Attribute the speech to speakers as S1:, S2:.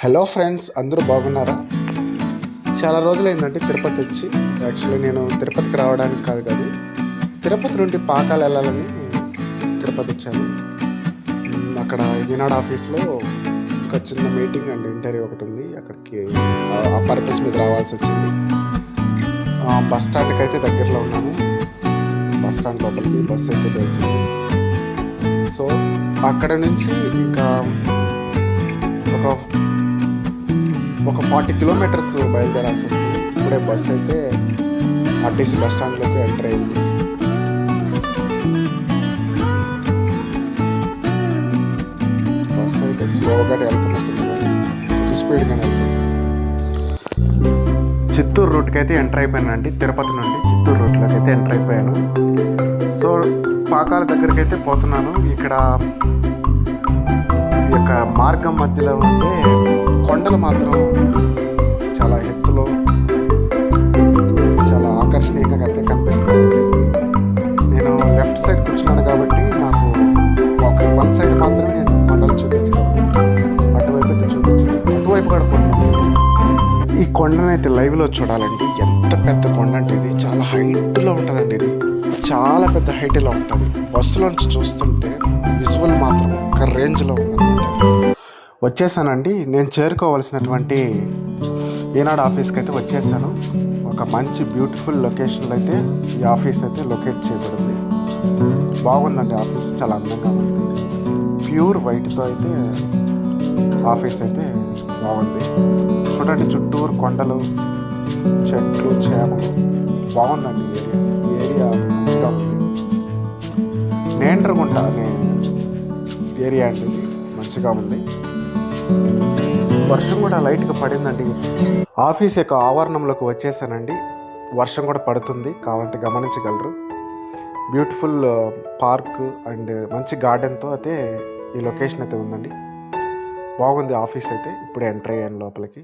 S1: Hello friends, అందరూ బాగున్నారా? చాలా రోజులైందంటే తిరుపతి వచ్చి. యాక్చువల్లీ నేను తిరుపతికి రావడానికి కాదు కానీ తిరుపతి నుండి పాకాలు వెళ్ళాలని తిరుపతి వచ్చాను. అక్కడ ఈనాడు ఆఫీస్లో ఒక చిన్న మీటింగ్ అండ్ ఇంటర్వ్యూ ఒకటి ఉంది. అక్కడికి ఆ పర్పస్ మీద రావాల్సి వచ్చింది. బస్ స్టాండ్కి అయితే దగ్గరలో ఉన్నాను. బస్ స్టాండ్ లోపలికి బస్సు అయితే వెళ్తుంది. సో అక్కడ నుంచి ఇంకా ఒక 40 కిలోమీటర్స్ బయలుదేరాల్సి వస్తుంది. ఇప్పుడే బస్ అయితే ఆర్టీసీ బస్ స్టాండ్లోకి ఎంటర్ అయింది. బస్ అయితే స్లోగా వెళ్తున్నట్టుంది, స్పీడ్గానే వెళ్తుంది. చిత్తూరు రూట్కి అయితే ఎంటర్ అయిపోయానండి. తిరుపతి నుండి చిత్తూరు రూట్లోకి అయితే ఎంటర్ అయిపోయాను. సో పాకాల దగ్గరికి అయితే పోతున్నాను. ఇక్కడ ఈ యొక్క మార్గం మధ్యలో ఉంటే కొండలు మాత్రం చాలా ఎత్తులో చాలా ఆకర్షణీయంగా అయితే కనిపిస్తుంది. నేను లెఫ్ట్ సైడ్ కూర్చున్నాను కాబట్టి నాకు వన్ సైడ్ మాత్రమే నేను కొండలు చూపించగలను. అటువైపు అయితే చూపించలేదు. అటువైపు కూడా కొండ. ఈ కొండనైతే లైవ్లో చూడాలండి. ఎంత పెద్ద కొండ అంటే ఇది చాలా హైట్లో ఉంటుందండి. ఇది చాలా పెద్ద హైట్లో ఉంటుంది. బస్సులో నుంచి చూస్తుంటే విజువల్ మాత్రం ఒక రేంజ్లో ఉందన్నమాట. వచ్చేసానండి. నేను చేరుకోవాల్సినటువంటి ఈనాడు ఆఫీస్కి అయితే వచ్చేసాను. ఒక మంచి బ్యూటిఫుల్ లొకేషన్లో అయితే ఈ ఆఫీస్ అయితే లొకేట్ చేయబడింది. బాగుందండి ఆఫీస్, చాలా అందంగా ఉంది. ప్యూర్ వైట్తో అయితే ఆఫీస్ అయితే బాగుంది. చూడండి, చుట్టూరు కొండలు, చెట్లు, చేమలు, బాగుందండి ఈ ఏరియా మంచిగా ఉంది. నేండ్రగుంట అనే ఏరియా అండి, మంచిగా ఉంది. వర్షం కూడా లైట్గా పడిందండి. ఆఫీస్ యొక్క ఆవరణంలోకి వచ్చేసానండి. వర్షం కూడా పడుతుంది, కావాలంటే గమనించగలరు. బ్యూటిఫుల్ పార్క్ అండ్ మంచి గార్డెన్తో అయితే ఈ లొకేషన్ అయితే ఉందండి. బాగుంది ఆఫీస్ అయితే. ఇప్పుడే ఎంటర్ అయ్యాను లోపలికి.